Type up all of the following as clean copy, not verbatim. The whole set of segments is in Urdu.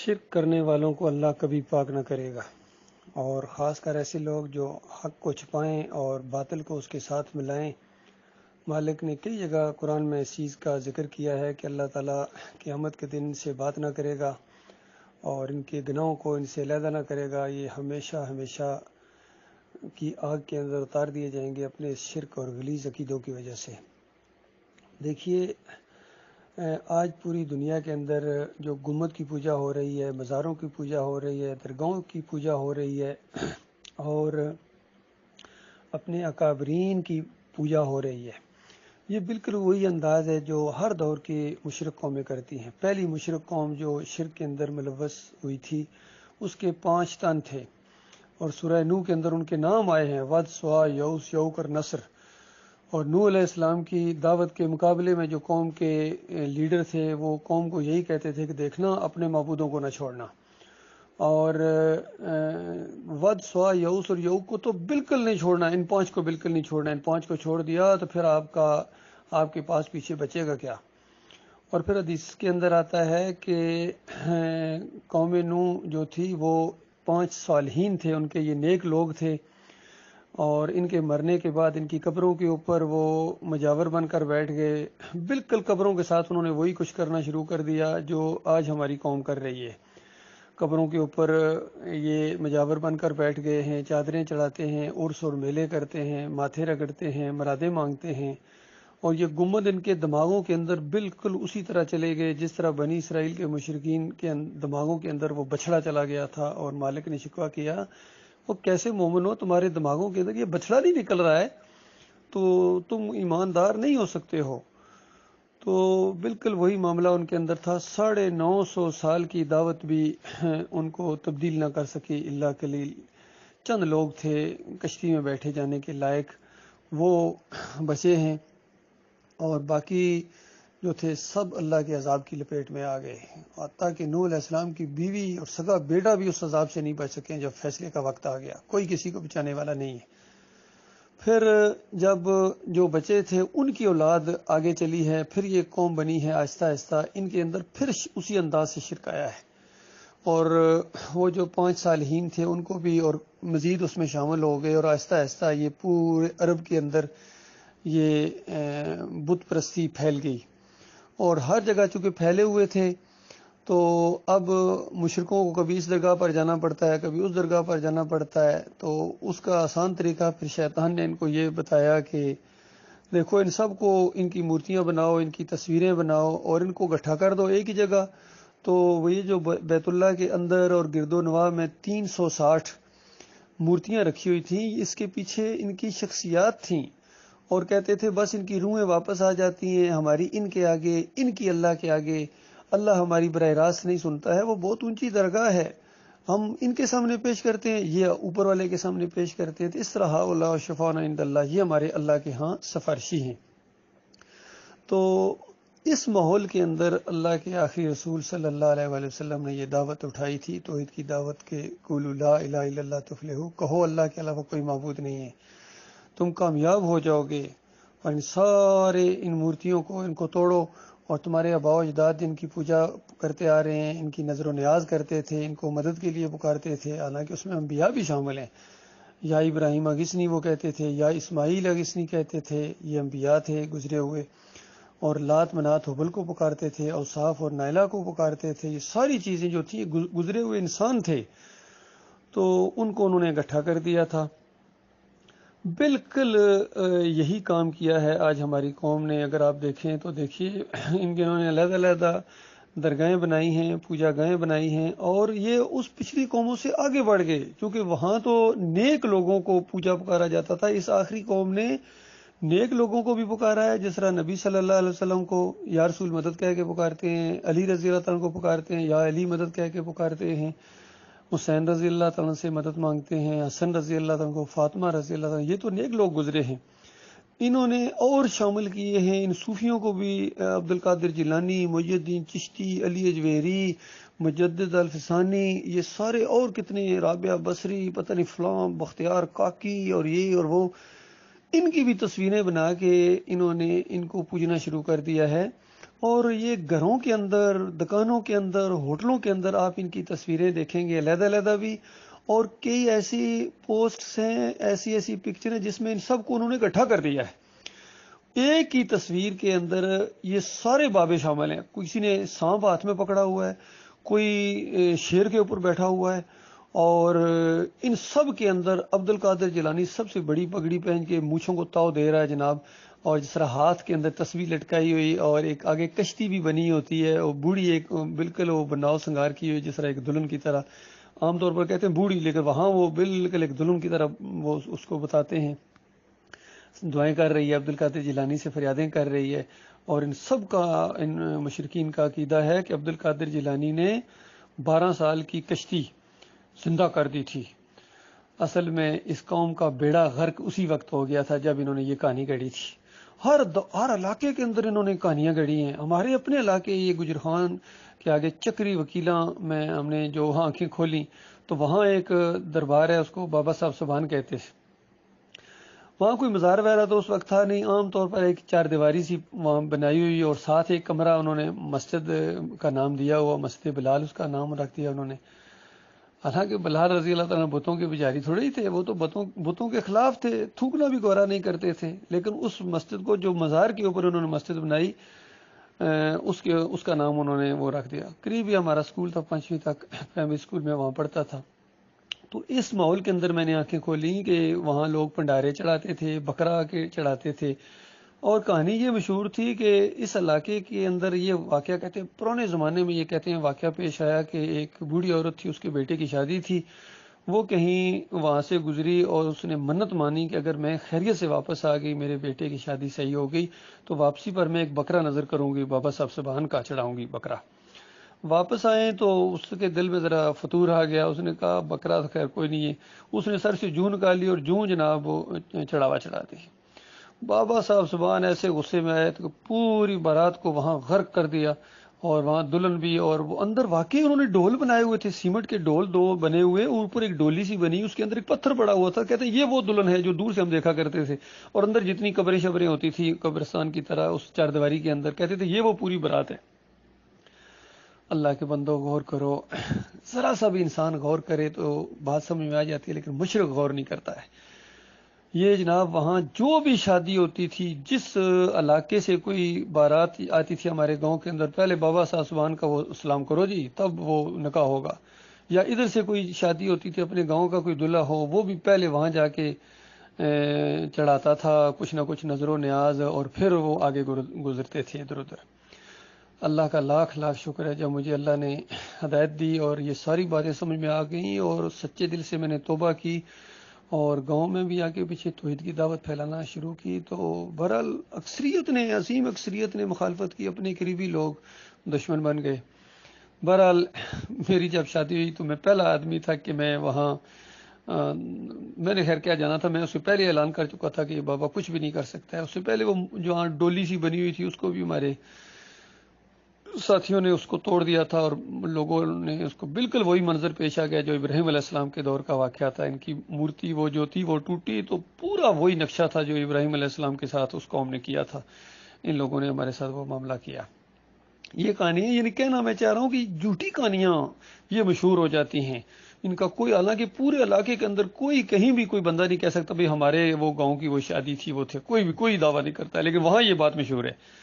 شرک کرنے والوں کو اللہ کبھی پاک نہ کرے گا، اور خاص کر ایسے لوگ جو حق کو چھپائیں اور باطل کو اس کے ساتھ ملائیں۔ مالک نے کئی جگہ قرآن میں اس چیز کا ذکر کیا ہے کہ اللہ تعالیٰ قیامت کے دن ان سے بات نہ کرے گا اور ان کے گناہوں کو ان سے علیحدہ نہ کرے گا، یہ ہمیشہ ہمیشہ کی آگ کے اندر اتار دیے جائیں گے اپنے شرک اور غلیظ عقیدوں کی وجہ سے۔ دیکھیے، آج پوری دنیا کے اندر جو گنبد کی پوجا ہو رہی ہے، مزاروں کی پوجا ہو رہی ہے، درگاہوں کی پوجا ہو رہی ہے اور اپنے اکابرین کی پوجا ہو رہی ہے، یہ بالکل وہی انداز ہے جو ہر دور کی مشرک قومیں کرتی ہیں۔ پہلی مشرک قوم جو شرک کے اندر ملوث ہوئی تھی، اس کے 5 تن تھے، اور سورہ نوح کے اندر ان کے نام آئے ہیں: ود، سوا، یعوث، یعوق اور نصر۔ اور نوح علیہ السلام کی دعوت کے مقابلے میں جو قوم کے لیڈر تھے، وہ قوم کو یہی کہتے تھے کہ دیکھنا اپنے معبودوں کو نہ چھوڑنا، اور ود، سوا، یعوث اور یعوق کو تو بالکل نہیں چھوڑنا، ان 5 کو بالکل نہیں چھوڑنا، ان 5 کو چھوڑ دیا تو پھر آپ کے پاس پیچھے بچے گا کیا؟ اور پھر حدیث کے اندر آتا ہے کہ قوم نوح جو تھی وہ 5 صالحین تھے، ان کے یہ نیک لوگ تھے، اور ان کے مرنے کے بعد ان کی قبروں کے اوپر وہ مجاور بن کر بیٹھ گئے، بالکل قبروں کے ساتھ انہوں نے وہی کچھ کرنا شروع کر دیا جو آج ہماری قوم کر رہی ہے۔ قبروں کے اوپر یہ مجاور بن کر بیٹھ گئے ہیں، چادریں چڑھاتے ہیں، عرس اور میلے کرتے ہیں، ماتھے رگڑتے ہیں، مرادیں مانگتے ہیں، اور یہ گنبد ان کے دماغوں کے اندر بالکل اسی طرح چلے گئے جس طرح بنی اسرائیل کے مشرکین کے دماغوں کے اندر وہ بچھڑا چلا گیا تھا، اور مالک نے شکوہ کیا، وہ کیسے مومن ہو، تمہارے دماغوں کے اندر یہ بچھڑا نہیں نکل رہا ہے تو تم ایماندار نہیں ہو سکتے ہو۔ تو بالکل وہی معاملہ ان کے اندر تھا۔ 950 سال کی دعوت بھی ان کو تبدیل نہ کر سکی، اللہ قلیل چند لوگ تھے کشتی میں بیٹھے جانے کے لائق، وہ بچے ہیں، اور باقی جو تھے سب اللہ کے عذاب کی لپیٹ میں آ گئے، حتیٰ کہ نوح علیہ السلام کی بیوی اور سگا بیٹا بھی اس عذاب سے نہیں بچ سکے۔ جب فیصلے کا وقت آ گیا، کوئی کسی کو بچانے والا نہیں ہے۔ پھر جب جو بچے تھے ان کی اولاد آگے چلی ہے، پھر یہ قوم بنی ہے، آہستہ آہستہ ان کے اندر پھر اسی انداز سے شرک آیا ہے، اور وہ جو 5 صالحین تھے ان کو بھی اور مزید اس میں شامل ہو گئے، اور آہستہ آہستہ یہ پورے عرب کے اندر یہ بت پرستی پھیل گئی، اور ہر جگہ چونکہ پھیلے ہوئے تھے تو اب مشرکوں کو کبھی اس درگاہ پر جانا پڑتا ہے، کبھی اس درگاہ پر جانا پڑتا ہے، تو اس کا آسان طریقہ پھر شیطان نے ان کو یہ بتایا کہ دیکھو ان سب کو ان کی مورتیاں بناؤ، ان کی تصویریں بناؤ اور ان کو گٹھا کر دو ایک ہی جگہ۔ تو وہی جو بیت اللہ کے اندر اور گرد و نواح میں 360 مورتیاں رکھی ہوئی تھیں، اس کے پیچھے ان کی شخصیات تھیں، اور کہتے تھے بس ان کی روحیں واپس آ جاتی ہیں ہماری ان کے آگے، ان کی اللہ کے آگے، اللہ ہماری براہ راست نہیں سنتا ہے، وہ بہت اونچی درگاہ ہے، ہم ان کے سامنے پیش کرتے ہیں، یہ اوپر والے کے سامنے پیش کرتے ہیں، تو اس طرح اللہ شفاعنا عند اللہ، یہ ہمارے اللہ کے ہاں سفارشی ہیں۔ تو اس ماحول کے اندر اللہ کے آخری رسول صلی اللہ علیہ وآلہ وسلم نے یہ دعوت اٹھائی تھی، توحید کی دعوت کے قولوا لا الہ الا اللہ تفلحوا، کہو اللہ کے علاوہ کوئی معبود نہیں ہے، تم کامیاب ہو جاؤ گے، اور ان سارے ان مورتیوں کو ان کو توڑو، اور تمہارے آباء و اجداد ان کی پوجا کرتے آ رہے ہیں، ان کی نظر و نیاز کرتے تھے، ان کو مدد کے لیے پکارتے تھے، حالانکہ اس میں انبیاء بھی شامل ہیں، یا ابراہیم اغثنی وہ کہتے تھے، یا اسماعیل اغثنی کہتے تھے، یہ انبیاء تھے گزرے ہوئے، اور لات منات حبل کو پکارتے تھے، اوصاف اور نائلہ کو پکارتے تھے، یہ ساری چیزیں جو تھیں گزرے ہوئے انسان تھے، تو ان کو انہوں نے اکٹھا کر دیا تھا۔ بالکل یہی کام کیا ہے آج ہماری قوم نے، اگر آپ دیکھیں تو دیکھیے ان کے انہوں نے علیحدہ علیحدہ درگاہیں بنائی ہیں، پوجا گاہیں بنائی ہیں، اور یہ اس پچھلی قوموں سے آگے بڑھ گئے، کیونکہ وہاں تو نیک لوگوں کو پوجا پکارا جاتا تھا، اس آخری قوم نے نیک لوگوں کو بھی پکارا ہے، جس طرح نبی صلی اللہ علیہ وسلم کو یا رسول مدد کہہ کے پکارتے ہیں، علی رضی اللہ تعالیٰ کو پکارتے ہیں، یا علی مدد کہہ کے پکارتے ہیں، حسین رضی اللہ تعالیٰ سے مدد مانگتے ہیں، حسن رضی اللہ تعالیٰ کو، فاطمہ رضی اللہ تعالیٰ، یہ تو نیک لوگ گزرے ہیں۔ انہوں نے اور شامل کیے ہیں ان صوفیوں کو بھی، عبد القادر جیلانی، محی الدین چشتی، علی اجویری، مجدد الفسانی، یہ سارے اور کتنے، رابعہ بصری، پتہ نہیں فلاں، بختیار کاکی، اور یہ اور وہ، ان کی بھی تصویریں بنا کے انہوں نے ان کو پوجنا شروع کر دیا ہے، اور یہ گھروں کے اندر، دکانوں کے اندر، ہوٹلوں کے اندر آپ ان کی تصویریں دیکھیں گے علیحدہ علیحدہ بھی، اور کئی ایسی پوسٹس ہیں، ایسی ایسی پکچر ہیں جس میں ان سب کو انہوں نے اکٹھا کر دیا ہے۔ ایک ہی تصویر کے اندر یہ سارے بابے شامل ہیں، کسی نے سانپ ہاتھ میں پکڑا ہوا ہے، کوئی شیر کے اوپر بیٹھا ہوا ہے، اور ان سب کے اندر عبد القادر جیلانی سب سے بڑی پگڑی پہن کے مونچھوں کو تاؤ دے رہا ہے جناب، اور جس طرح ہاتھ کے اندر تصویر لٹکائی ہوئی، اور ایک آگے کشتی بھی بنی ہوتی ہے، اور بوڑھی ایک بالکل وہ بناؤ سنگار کی ہوئی جس طرح ایک دلہن کی طرح، عام طور پر کہتے ہیں بوڑھی، لیکن وہاں وہ بالکل ایک دلہن کی طرح وہ اس کو بتاتے ہیں، دعائیں کر رہی ہے، عبد القادر جیلانی سے فریادیں کر رہی ہے۔ اور ان سب کا، ان مشرکین کا عقیدہ ہے کہ عبد القادر جیلانی نے 12 سال کی کشتی زندہ کر دی تھی۔ اصل میں اس قوم کا بیڑا غرق اسی وقت ہو گیا تھا جب انہوں نے یہ کہانی گڑھی تھی۔ ہر علاقے کے اندر انہوں نے کہانیاں گڑھی ہیں۔ ہمارے اپنے علاقے یہ گجرخان کے آگے چکری وکیلاں میں ہم نے جو وہاں آنکھیں کھولیں تو وہاں ایک دربار ہے، اس کو بابا صاحب سبحان کہتے ہیں۔ وہاں کوئی مزار وغیرہ تو اس وقت تھا نہیں، عام طور پر ایک 4 دیواری سی وہاں بنائی ہوئی، اور ساتھ ایک کمرہ انہوں نے مسجد کا نام دیا ہوا، مسجد بلال اس کا نام رکھ دیا انہوں نے۔ حالانکہ بلال رضی اللہ تعالیٰ بتوں کے پجاری تھوڑے ہی تھے، وہ تو بتوں کے خلاف تھے، تھوکنا بھی گوارا نہیں کرتے تھے، لیکن اس مسجد کو جو مزار کے اوپر انہوں نے مسجد بنائی، اس کا نام انہوں نے وہ رکھ دیا۔ قریب ہی ہمارا اسکول تھا، 5ویں تک پرائمری اسکول میں وہاں پڑھتا تھا۔ تو اس ماحول کے اندر میں نے آنکھیں کھولی کہ وہاں لوگ پنڈارے چڑھاتے تھے، بکرا کے چڑھاتے تھے، اور کہانی یہ مشہور تھی کہ اس علاقے کے اندر یہ واقعہ کہتے ہیں، پرانے زمانے میں یہ کہتے ہیں واقعہ پیش آیا کہ ایک بوڑھی عورت تھی، اس کے بیٹے کی شادی تھی، وہ کہیں وہاں سے گزری اور اس نے منت مانی کہ اگر میں خیریت سے واپس آ گئی، میرے بیٹے کی شادی صحیح ہو گئی تو واپسی پر میں ایک بکرا نظر کروں گی، بابا صاحب سبحان کا چڑھاؤں گی بکرا۔ واپس آئے تو اس کے دل میں ذرا فتور آ گیا، اس نے کہا بکرا تو خیر کوئی نہیں ہے، اس نے سر سے جوں نکالی اور جوں جناب وہ چڑھاوا چڑھا دی۔ بابا صاحب سبحان ایسے غصے میں آئے تو پوری بارات کو وہاں غرق کر دیا، اور وہاں دلہن بھی، اور وہ اندر واقعی انہوں نے ڈول بنائے ہوئے تھے، سیمنٹ کے ڈول 2 بنے ہوئے، اوپر ایک ڈولی سی بنی، اس کے اندر ایک پتھر پڑا ہوا تھا، کہتے ہیں یہ وہ دلہن ہے جو دور سے ہم دیکھا کرتے تھے، اور اندر جتنی قبریں شبریں ہوتی تھی قبرستان کی طرح اس 4 دیواری کے اندر، کہتے تھے یہ وہ پوری بارات ہے۔ اللہ کے بندوں غور کرو، ذرا سا بھی انسان غور کرے تو بات سمجھ میں آ جاتی ہے، لیکن مشرک غور نہیں کرتا ہے۔ یہ جناب وہاں جو بھی شادی ہوتی تھی، جس علاقے سے کوئی بارات آتی تھی ہمارے گاؤں کے اندر، پہلے بابا صاحب سبحان کا وہ سلام کرو جی، تب وہ نکاح ہوگا، یا ادھر سے کوئی شادی ہوتی تھی اپنے گاؤں کا کوئی دلہا ہو، وہ بھی پہلے وہاں جا کے چڑھاتا تھا کچھ نہ کچھ نظر و نیاز، اور پھر وہ آگے گزرتے تھے ادھر ادھر۔ اللہ کا لاکھ لاکھ شکر ہے جب مجھے اللہ نے ہدایت دی اور یہ ساری باتیں سمجھ میں آ گئیں، اور سچے دل سے میں نے توبہ کی، اور گاؤں میں بھی آگے پیچھے توحید کی دعوت پھیلانا شروع کی، تو بہرحال اکثریت نے، عظیم اکثریت نے مخالفت کی، اپنے قریبی لوگ دشمن بن گئے۔ بہرحال میری جب شادی ہوئی تو میں پہلا آدمی تھا کہ میں وہاں، میں نے خیر کیا جانا تھا، میں اس سے پہلے اعلان کر چکا تھا کہ یہ بابا کچھ بھی نہیں کر سکتا ہے۔ اس سے پہلے وہ جو ڈولی سی بنی ہوئی تھی اس کو بھی ہمارے ساتھیوں نے اس کو توڑ دیا تھا، اور لوگوں نے اس کو بالکل وہی منظر پیش آ گیا جو ابراہیم علیہ السلام کے دور کا واقعہ تھا۔ ان کی مورتی وہ جو تھی وہ ٹوٹی، تو پورا وہی نقشہ تھا جو ابراہیم علیہ السلام کے ساتھ اس قوم نے کیا تھا، ان لوگوں نے ہمارے ساتھ وہ معاملہ کیا۔ یہ کہانی ہے، یعنی کہنا میں چاہ رہا ہوں کہ جھوٹی کہانیاں یہ مشہور ہو جاتی ہیں، ان کا کوئی، حالانکہ پورے علاقے کے اندر کوئی کہیں بھی کوئی بندہ نہیں کہہ سکتا بھئی ہمارے وہ گاؤں کی وہ شادی تھی وہ تھے، کوئی دعویٰ نہیں کرتا، لیکن وہاں یہ بات مشہور ہے۔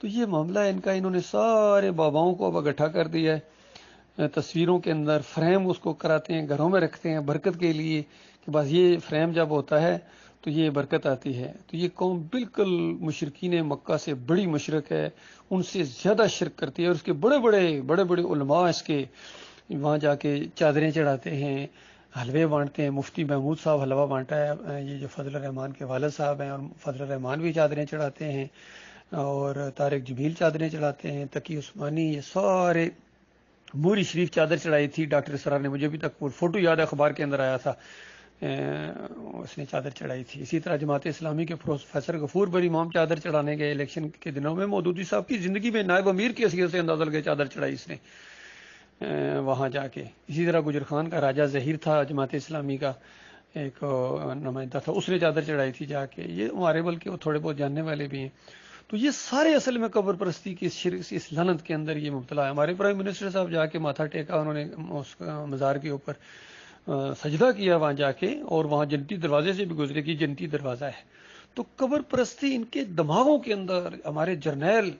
تو یہ معاملہ ان کا، انہوں نے سارے باباؤں کو اب اکٹھا کر دیا ہے، تصویروں کے اندر فریم اس کو کراتے ہیں، گھروں میں رکھتے ہیں برکت کے لیے، کہ بس یہ فریم جب ہوتا ہے تو یہ برکت آتی ہے۔ تو یہ قوم بالکل مشرکین مکہ سے بڑی مشرک ہے، ان سے زیادہ شرک کرتی ہے، اور اس کے بڑے بڑے علماء اس کے وہاں جا کے چادریں چڑھاتے ہیں، حلوے بانٹتے ہیں۔ مفتی محمود صاحب حلوہ بانٹا ہے، یہ جو فضل الرحمان کے والد صاحب ہیں، اور فضل الرحمان بھی چادریں چڑھاتے ہیں، اور طارق جمیل چادریں چڑھاتے ہیں، تقی عثمانی، یہ سارے، موری شریف چادر چڑھائی تھی ڈاکٹر اسرار نے، مجھے بھی تک وہ فوٹو یاد ہے، اخبار کے اندر آیا تھا، اس نے چادر چڑھائی تھی۔ اسی طرح جماعت اسلامی کے پروفیسر غفور بری امام چادر چڑھانے گئے الیکشن کے دنوں میں، مودودی صاحب کی زندگی میں نائب امیر کی حیثیت سے اندازہ لگے چادر چڑھائی اس نے وہاں جا کے۔ اسی طرح گجر خان کا راجہ ظہیر تھا جماعت اسلامی کا ایک نمائندہ تھا، اس نے چادر چڑھائی تھی جا کے۔ یہ ہمارے بلکہ وہ تھوڑے بہت جاننے والے بھی ہیں۔ تو یہ سارے اصل میں قبر پرستی کی شرک اس لعنت کے اندر یہ مبتلا ہے. ہمارے پرائم منسٹر صاحب جا کے ماتھا ٹیکا, انہوں نے اس مزار کے اوپر سجدہ کیا وہاں جا کے, اور وہاں جنتی دروازے سے بھی گزرے کہ جنتی دروازہ ہے. تو قبر پرستی ان کے دماغوں کے اندر. ہمارے جرنیل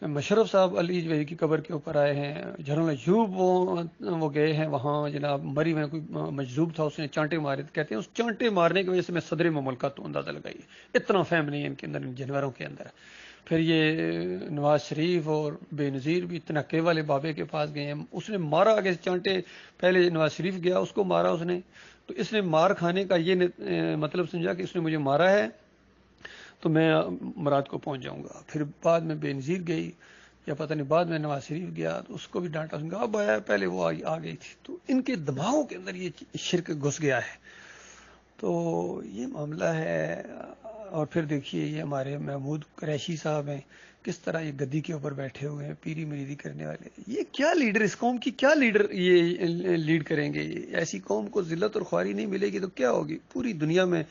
مشرف صاحب علی وحی کی قبر کے اوپر آئے ہیں, جنرل ایوب وہ گئے ہیں وہاں, جناب مری میں کوئی مجذوب تھا, اس نے چانٹے مارے, کہتے ہیں اس چانٹے مارنے کی وجہ سے میں صدر مملکت تو اندازہ لگائیے, اتنا فہم نہیں ہے ان کے اندر, ان جانوروں کے اندر. پھر یہ نواز شریف اور بے نظیر بھی تنکے والے بابے کے پاس گئے ہیں, اس نے مارا آگے چانٹے, پہلے نواز شریف گیا اس کو مارا اس نے, تو اس نے مار کھانے کا یہ مطلب سمجھا کہ اس نے مجھے مارا ہے تو میں مراد کو پہنچ جاؤں گا. پھر بعد میں بے نظیر گئی, یا پتہ نہیں بعد میں نواز شریف گیا تو اس کو بھی ڈانٹا, سمجھا اب آیا, پہلے وہ آ گئی تھی. تو ان کے دماغوں کے اندر یہ شرک گھس گیا ہے. تو یہ معاملہ ہے. اور پھر دیکھیے یہ ہمارے محمود قریشی صاحب ہیں, کس طرح یہ گدی کے اوپر بیٹھے ہوئے ہیں, پیری مریدی کرنے والے. یہ کیا لیڈر, اس قوم کی کیا لیڈر یہ لیڈ کریں گے؟ ایسی قوم کو ذلت اور خواری نہیں ملے گی تو کیا ہوگی؟ پوری دنیا میں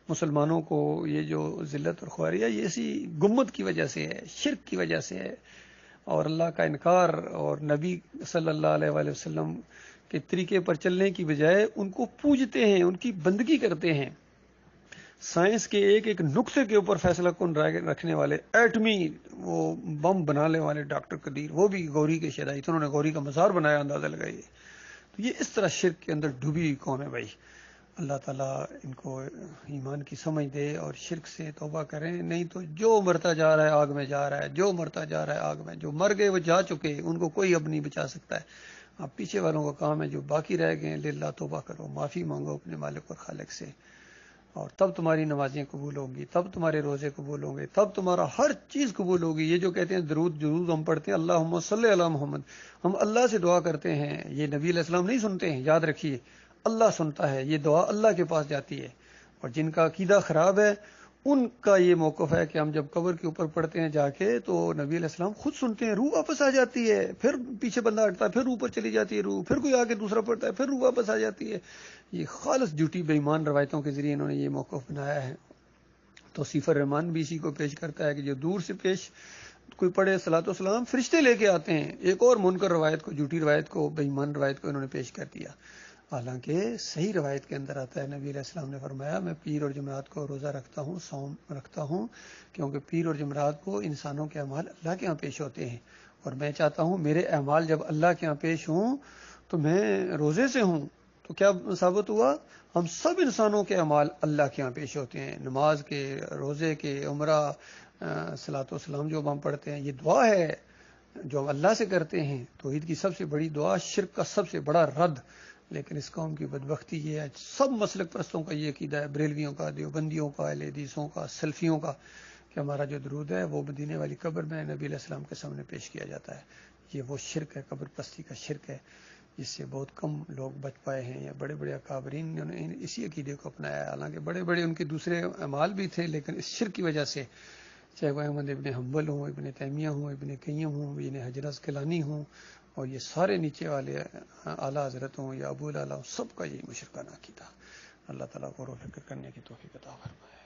مسلمانوں کو یہ جو ذلت اور خواری ہے, یہ اسی گمت کی وجہ سے ہے, شرک کی وجہ سے ہے, اور اللہ کا انکار اور نبی صلی اللہ علیہ وآلہ وسلم کے طریقے پر چلنے کی بجائے ان کو پوجتے ہیں, ان کی بندگی کرتے ہیں. سائنس کے ایک ایک نقطے کے اوپر فیصلہ کن رکھنے والے, ایٹمی وہ بم بنانے والے ڈاکٹر قدیر, وہ بھی غوری کے شہدائی تھے, انہوں نے غوری کا مزار بنایا, اندازہ لگائیے. تو یہ اس طرح شرک کے اندر ڈوبی ہوئی قوم ہے بھائی. اللہ تعالیٰ ان کو ایمان کی سمجھ دے اور شرک سے توبہ کریں, نہیں تو جو مرتا جا رہا ہے آگ میں جا رہا ہے, جو مرتا جا رہا ہے آگ میں. جو مر گئے وہ جا چکے, ان کو کوئی اب نہیں بچا سکتا ہے. اب پیچھے والوں کا کام ہے, جو باقی رہ گئے للہ توبہ کرو, معافی مانگو اپنے مالک اور خالق سے, اور تب تمہاری نمازیں قبول ہوں گی, تب تمہارے روزے قبول ہوں گے, تب تمہارا ہر چیز قبول ہوگی. یہ جو کہتے ہیں درود ہم پڑھتے ہیں, اللہم صلی علی محمد, ہم اللہ سے دعا کرتے ہیں, یہ نبی علیہ السلام نہیں سنتے ہیں, یاد رکھیے اللہ سنتا ہے, یہ دعا اللہ کے پاس جاتی ہے. اور جن کا عقیدہ خراب ہے ان کا یہ موقف ہے کہ ہم جب قبر کے اوپر پڑھتے ہیں جا کے تو نبی علیہ السلام خود سنتے ہیں, روح واپس آ جاتی ہے, پھر پیچھے بندہ ہٹتا ہے, پھر اوپر چلی جاتی ہے روح, پھر کوئی آگے دوسرا پڑھتا ہے, پھر روح واپس آ جاتی ہے. یہ خالص جھوٹی بے ایمان روایتوں کے ذریعے انہوں نے یہ موقف بنایا ہے. توصیف الرحمان بھی اسی کو پیش کرتا ہے کہ جو دور سے پیش کوئی پڑھے صلاۃ و سلام, فرشتے لے کے آتے ہیں. ایک اور منکر روایت کو, جھوٹی روایت کو, بے ایمان روایت کو انہوں نے پیش کر دیا. حالانکہ صحیح روایت کے اندر آتا ہے, نبی علیہ السلام نے فرمایا میں پیر اور جمعرات کو روزہ رکھتا ہوں, صوم رکھتا ہوں, کیونکہ پیر اور جمعرات کو انسانوں کے اعمال اللہ کے ہاں پیش ہوتے ہیں, اور میں چاہتا ہوں میرے اعمال جب اللہ کے ہاں پیش ہوں تو میں روزے سے ہوں. تو کیا ثابت ہوا؟ ہم سب انسانوں کے اعمال اللہ کے ہاں پیش ہوتے ہیں, نماز کے, روزے کے, عمرہ, صلاۃ و سلام جو ہم پڑھتے ہیں, یہ دعا ہے جو ہم اللہ سے کرتے ہیں. توحید کی سب سے بڑی دعا, شرک کا سب سے بڑا رد. لیکن اس قوم کی بدبختی یہ ہے, سب مسلک پرستوں کا یہ عقیدہ ہے, بریلویوں کا, دیوبندیوں کا, اہل حدیثوں کا, سلفیوں کا, کہ ہمارا جو درود ہے وہ مدینے والی قبر میں نبی علیہ السلام کے سامنے پیش کیا جاتا ہے. یہ وہ شرک ہے, قبر پرستی کا شرک ہے, جس سے بہت کم لوگ بچ پائے ہیں. یا بڑے بڑے اکابرین نے اسی عقیدے کو اپنایا ہے, حالانکہ بڑے بڑے ان کے دوسرے اعمال بھی تھے, لیکن اس شرک کی وجہ سے, چاہے وہ احمد ابن حنبل ہوں, ابن تیمیہ ہوں, ابن قیم ہوں, ابن حجر عسقلانی ہوں, اور یہ سارے نیچے والے اعلیٰ حضرت ہوں یا ابو العلا, سب کا یہی مشرکانہ عقیدہ. اللہ تعالیٰ غور و فکر کرنے کی توفیق عطا فرمائے.